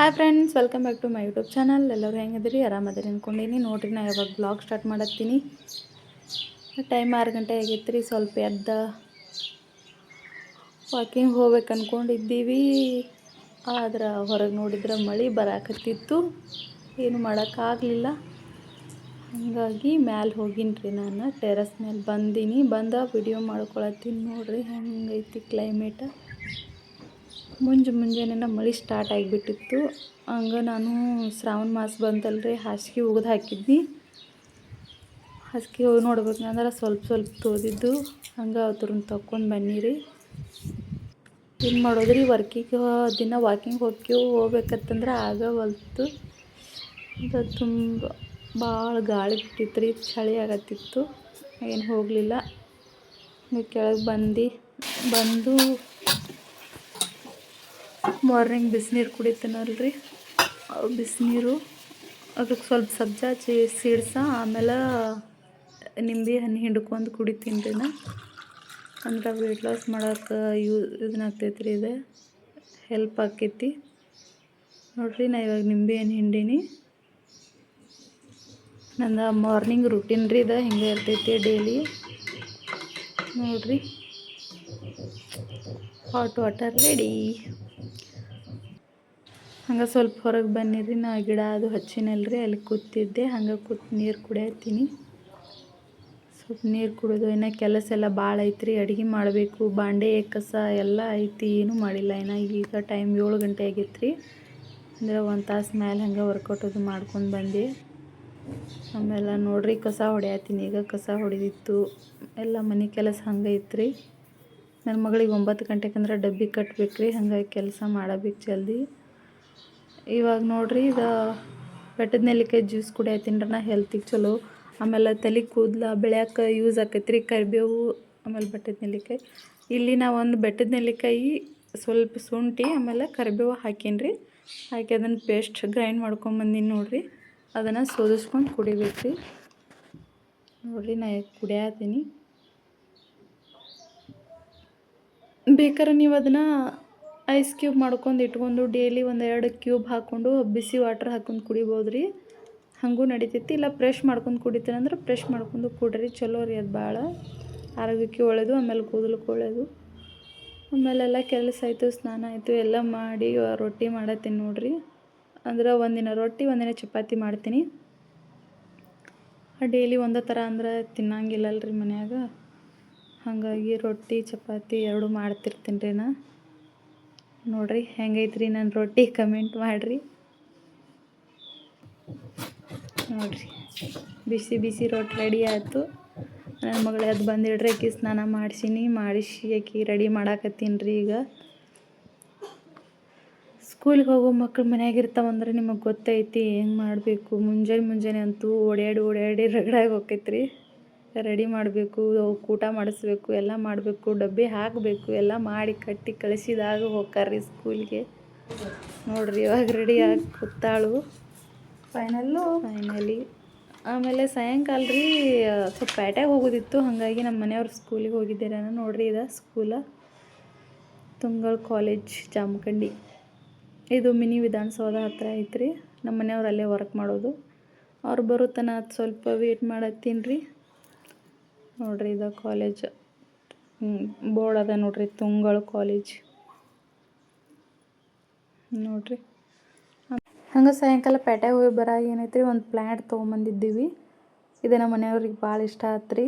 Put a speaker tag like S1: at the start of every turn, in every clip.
S1: Hi friends, welcome back to my YouTube channel. ಎಲ್ಲರೂ ಹೆಂಗಿದ್ರಿ? ಆರಾಮದಿರಿ ಅಂದ್ಕೊಂಡೀನಿ. ನೋಡ್ರಿ, ನಾ ಯಾವಾಗ ಬ್ಲಾಗ್ ಸ್ಟಾರ್ಟ್ ಮಾಡತ್ತೀನಿ. ಟೈಮ್ 6 ಗಂಟೆ ಆಗೈತೆ ರೀ. ಸ್ವಲ್ಪ ಎದ್ದ ವಾಕಿಂಗ್ ಹೋಗ್ಬೇಕು ಅಂದ್ಕೊಂಡಿದ್ದೀವಿ. ಆದ್ರೆ ಹೊರಗೆ ನೋಡಿದ್ರೆ ಮಳೆ ಬರಾಕತ್ತಿತ್ತು, ಏನು ಮಾಡೋಕ್ಕಾಗಲಿಲ್ಲ. ಹಾಗಾಗಿ ಮ್ಯಾಲೆ ಹೋಗಿನ್ರಿ. ನಾನು ಟೆರಸ್ ಮೇಲೆ ಬಂದ ವಿಡಿಯೋ ಮಾಡ್ಕೊಳತ್ತೀನಿ. ನೋಡ್ರಿ ಹೆಂಗೈತಿ ಕ್ಲೈಮೇಟ. ಮುಂಜಾನೆ ಮಳೆ ಸ್ಟಾರ್ಟ್ ಆಗಿಬಿಟ್ಟಿತ್ತು. ಹಂಗೆ ನಾನು ಶ್ರಾವಣ ಮಾಸ ಬಂತಲ್ರಿ, ಹಾಸಿಗೆ ಒಗೆದು ಹಾಕಿದ್ನಿ. ಹಾಸಿಗೆ ಹೋಗಿ ನೋಡ್ಬೇಕಂದ್ರೆ ಸ್ವಲ್ಪ ತೋದಿದ್ದು. ಹಂಗೆ ಅವ್ರನ್ನ ತಕ್ಕೊಂಡು ಬನ್ನಿರಿ. ಏನು ಮಾಡೋದ್ರಿ, ವರ್ಕಿಗೆ ದಿನ ವಾಕಿಂಗ್ ಹೋಗ್ಬೇಕಂತಂದ್ರೆ ಆಗವಲ್ತು. ಅದು ತುಂಬ ಭಾಳ ಗಾಳಿ ಬಿಟ್ಟಿತ್ತು ರೀ, ಚಳಿ ಆಗತ್ತಿತ್ತು. ಏನು ಹೋಗಲಿಲ್ಲ. ಕೆಳಗೆ ಬಂದು ಮಾರ್ನಿಂಗ್ ಬಿಸಿನೀರು ಕುಡಿತೀನಲ್ರಿ, ಬಿಸಿನೀರು ಅದಕ್ಕೆ ಸ್ವಲ್ಪ ಸಬ್ಜಾ ಸೀಡ್ಸ ಆಮೇಲೆ ನಿಂಬೆ ಹಣ್ಣು ಹಿಂಡ್ಕೊಂಡು ಕುಡಿತೀನಿ ರೀ. ಅಂದ್ರೆ ವೆಯ್ಟ್ ಲಾಸ್ ಮಾಡೋಕೆ ಇದನ್ನಾಗ್ತೈತೆ ರೀ. ಇದು ಹೆಲ್ಪ್ ಆಕೈತಿ ನೋಡಿರಿ. ನಾ ಇವಾಗ ನಿಂಬೆ ಹಣ್ಣು ಹಿಂಡೀನಿ. ನಂದು ಮಾರ್ನಿಂಗ್ ರುಟೀನ್ ರೀ. ಇದು ಹಿಂಗೆ ಇರ್ತೈತಿ ಡೈಲಿ. ನೋಡಿರಿ, ಹಾಟ್ ವಾಟರ್ ರೆಡಿ. ಹಂಗೆ ಸ್ವಲ್ಪ ಹೊರಗೆ ಬನ್ನಿರಿ. ನಾ ಗಿಡ ಅದು ಹಚ್ಚಿನಲ್ರಿ, ಅಲ್ಲಿ ಕೂತಿದ್ದೆ. ಹಂಗೆ ನೀರು ಕುಡಿಯತ್ತೀನಿ. ಸ್ವಲ್ಪ ನೀರು ಕುಡಿದು ಇನ್ನೂ ಕೆಲಸ ಎಲ್ಲ ಭಾಳ ಐತ್ರಿ. ಅಡುಗೆ ಮಾಡಬೇಕು, ಬಾಂಡೆ ಕಸ ಎಲ್ಲ ಐತಿ. ಏನೂ ಮಾಡಿಲ್ಲ ಇನ್ನು. ಈಗ ಟೈಮ್ 7 ಗಂಟೆ ಆಗೈತೆ ರೀ. ಅಂದರೆ 1 ತಾಸು ಮೇಲೆ ಹಂಗೆ ವರ್ಕೌಟ್ ಅದು ಮಾಡ್ಕೊಂಡು ಬಂದೆ. ಆಮೇಲೆ ನೋಡಿರಿ, ಕಸ ಹೊಡ್ಯಾತೀನಿ. ಈಗ ಕಸ ಹೊಡೆದಿತ್ತು ಎಲ್ಲ. ಮನೆ ಕೆಲಸ ಹಂಗೆ ಐತ್ರಿ. ನನ್ನ ಮಗಳಿಗೆ 9 ಗಂಟೆಗೆ ಡಬ್ಬಿ ಕಟ್ಬೇಕು ರೀ. ಹಂಗಾಗಿ ಕೆಲಸ ಮಾಡಬೇಕು ಜಲ್ದಿ. ಇವಾಗ ನೋಡಿರಿ, ಇದು ಬೆಟ್ಟದ ನೆಲ್ಲಿಕಾಯಿ ಜ್ಯೂಸ್ ಕುಡಿಯತ್ತೀನಿ ರೀ. ನಾ ಹೆಲ್ತಿಗೆ ಚಲೋ. ಆಮೇಲೆ ತಲೆ ಕೂದಲ ಬೆಳ್ಯಾಕೆ ಯೂಸ್ ಆಕೈತೆ ರೀ. ಕರಿಬೇವು ಆಮೇಲೆ ಬೆಟ್ಟದ ನೆಲ್ಲಿಕಾಯಿ. ಇಲ್ಲಿ ನಾ ಒಂದು ಬೆಟ್ಟದ ನೆಲ್ಲಿಕಾಯಿ, ಸ್ವಲ್ಪ ಶುಂಠಿ ಆಮೇಲೆ ಕರಿಬೇವು ಹಾಕೀನಿ ರೀ. ಹಾಕಿ ಅದನ್ನು ಪೇಸ್ಟ್ ಗ್ರೈಂಡ್ ಮಾಡ್ಕೊಂಬಂದಿನಿ ನೋಡಿರಿ. ಅದನ್ನು ಸೋದಿಸ್ಕೊಂಡು ಕುಡಿಬೇಕು ರೀ. ನೋಡಿರಿ, ನಾ ಕುಡಿಯತ್ತೀನಿ. ಬೇಕಾದ್ರೆ ನೀವು ಅದನ್ನು ಐಸ್ ಕ್ಯೂಬ್ ಮಾಡ್ಕೊಂಡು ಇಟ್ಕೊಂಡು ಡೈಲಿ 1-2 ಕ್ಯೂಬ್ ಹಾಕ್ಕೊಂಡು ಬಿಸಿ ವಾಟ್ರ್ ಹಾಕ್ಕೊಂಡು ಕುಡಿಬೋದು ರೀ. ಹಾಗೂ ನಡಿತೈತಿ. ಇಲ್ಲ ಫ್ರೆಶ್ ಮಾಡ್ಕೊಂಡು ಕುಡಿತೀರಂದ್ರೆ ಫ್ರೆಶ್ ಮಾಡ್ಕೊಂಡು ಕುಡ್ರಿ. ಚಲೋ ರೀ, ಅದು ಭಾಳ ಆರೋಗ್ಯಕ್ಕೆ ಒಳ್ಳೆಯದು. ಆಮೇಲೆ ಕೂದಲಕ್ಕೆ ಒಳ್ಳೆಯದು. ಆಮೇಲೆಲ್ಲ ಕೆಲಸ ಆಯಿತು, ಸ್ನಾನ ಆಯಿತು, ಎಲ್ಲ ಮಾಡಿ ರೊಟ್ಟಿ ಮಾಡತ್ತೀನಿ ನೋಡಿರಿ. ಅಂದ್ರೆ ಒಂದಿನ ರೊಟ್ಟಿ, ಒಂದಿನ ಚಪಾತಿ ಮಾಡ್ತೀನಿ. ಡೈಲಿ ಒಂದೇ ಥರ ಅಂದ್ರೆ ತಿನ್ನಂಗಿಲ್ಲಲ್ರಿ ಮನ್ಯಾಗ. ಹಾಗಾಗಿ ರೊಟ್ಟಿ ಚಪಾತಿ 2 ಮಾಡ್ತಿರ್ತೀನಿ ರೀ ನಾ. ನೋಡಿರಿ ಹೆಂಗೈತ್ರಿ ನನ್ನ ರೊಟ್ಟಿ, ಕಮೆಂಟ್ ಮಾಡಿರಿ. ನೋಡಿರಿ, ಬಿಸಿ ರೊಟ್ಟಿ ರೆಡಿ ಆಯಿತು. ನನ್ನ ಮಗಳು ಅದು ಬಂದಿಡ್ರಿ, ಆಕಿ ಸ್ನಾನ ಮಾಡಿಸಿ ಆಕಿ ರೆಡಿ ಮಾಡಾಕತ್ತೀನಿ ರೀ. ಈಗ ಸ್ಕೂಲಿಗೆ ಹೋಗೋ ಮಕ್ಳು ಮನ್ಯಾಗಿರ್ತಾವಂದ್ರೆ ನಿಮಗೆ ಗೊತ್ತೈತಿ ಹೆಂಗೆ ಮಾಡಬೇಕು. ಮುಂಜಾನೆ ಅಂತೂ ಓಡ್ಯಾಡಿ ರಗಡಾಗಿ ಹೋಕೈತ್ರಿ. ರೆಡಿ ಮಾಡಬೇಕು, ಊಟ ಮಾಡಿಸ್ಬೇಕು, ಎಲ್ಲ ಮಾಡಬೇಕು, ಡಬ್ಬಿ ಹಾಕಬೇಕು, ಎಲ್ಲ ಮಾಡಿ ಕಟ್ಟಿ ಕಳಿಸಿದಾಗ ಹೋಗ್ತಾರ್ರಿ ಸ್ಕೂಲ್ಗೆ. ನೋಡಿರಿ, ಇವಾಗ ರೆಡಿಯಾಗಿ ಕೂತಾಳು ಫೈನಲಿ. ಆಮೇಲೆ ಸಾಯಂಕಾಲ ರೀ ಸ್ವಲ್ಪ ಪೇಟೆಗೆ ಹೋಗೋದಿತ್ತು. ಹಾಗಾಗಿ ನಮ್ಮ ಮನೆಯವ್ರು ಸ್ಕೂಲಿಗೆ ಹೋಗಿದ್ದಾರೆ. ನೋಡಿರಿ, ಇದು ಸ್ಕೂಲ ತುಂಗಳ ಕಾಲೇಜ್ ಜಾಮಖಂಡಿ. ಇದು ಮಿನಿ ವಿಧಾನಸೌಧ ಹತ್ರ ಐತ್ರಿ. ನಮ್ಮ ಮನೆಯವ್ರು ಅಲ್ಲೇ ವರ್ಕ್ ಮಾಡೋದು. ಅವ್ರು ಬರೋ ತನಕ ಸ್ವಲ್ಪ ವೇಟ್ ಮಾಡತ್ತೀನಿ ರೀ. ನೋಡಿರಿ, ಇದು ಕಾಲೇಜ್ ಬೋರ್ಡ್ ಅದ ನೋಡಿರಿ, ತುಂಗಳ ಕಾಲೇಜ್. ನೋಡಿರಿ, ಹಂಗೆ ಸಾಯಂಕಾಲ ಪೇಟೆಗೆ ಹೋಗಿ ಬರಾಗ ಏನೈತ್ರಿ, ಒಂದು ಪ್ಲ್ಯಾಂಟ್ ತೊಗೊಂಬಂದಿದ್ದೀವಿ. ಇದು ನಮ್ಮ ಮನೆಯವ್ರಿಗೆ ಭಾಳ ಇಷ್ಟ ಆತ್ರಿ.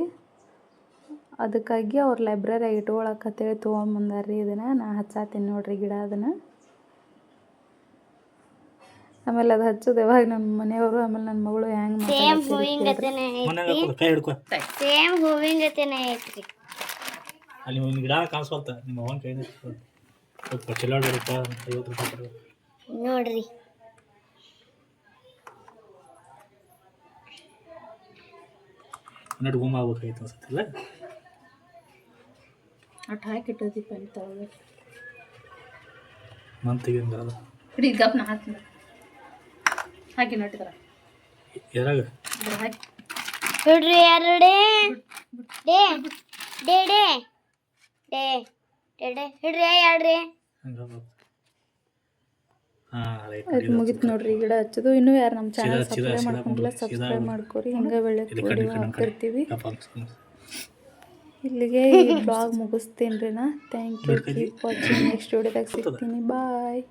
S1: ಅದಕ್ಕಾಗಿ ಅವ್ರು ಲೈಬ್ರರಿಯಾಗಿ ಇಟ್ಕೊಳಕ್ಕಂತೇಳಿ ತೊಗೊಂಬಂದಾರ್ರಿ. ಇದನ್ನು ನಾ ಹಚ್ಚಾತೀನಿ ನೋಡಿರಿ, ಗಿಡ. ಅದನ್ನು ಆಮೇಲೆ ಅದು ಹಚ್ಚೋದು ಯಾವಾಗ ನಮ್ಮ ಮನೆಯವರು ಆಮೇಲೆ ನನ್ನ ಮಗಳು ಹೆಂಗೆ
S2: ನೋಡ್ರಿ.
S1: ಅಟ್ ಹಾಕಿಟ್ಟೋದಿ ಪೆನ್ ತಗೊಳ್ಳಿ. ಹಾಕಿ ನೋಟಿದ್ರ
S2: ನೋಡ್ರಿ, ಎರಡೇ ಹಿಡ್ರಿ, 2
S1: ಅದು ಮುಗಿತು ನೋಡ್ರಿ ಗಿಡ ಹಚ್ಚೋದು. ಇನ್ನೂ ಯಾರು ನಮ್ಮ ಚಾನಲ್ ಸಬ್ಸ್ಕ್ರೈಬ್ ಮಾಡ್ಕೊಂಡಿಲ್ಲ ಸಬ್ಸ್ಕ್ರೈಬ್ ಮಾಡ್ಕೊರಿ. ಹಿಂಗೆ ಒಳ್ಳೆ ವಿಡಿಯೋ ಹಾಕ್ತಿರ್ತೀವಿ. ಇಲ್ಲಿಗೆ ಈ ಬ್ಲಾಗ್ ಮುಗಿಸ್ತೀನಿ ರೀ ನಾ. Thank you. Keep watching. Next ವಿಡಿಯೋದಾಗ ಸಿಗ್ತೀನಿ. ಬಾಯ್.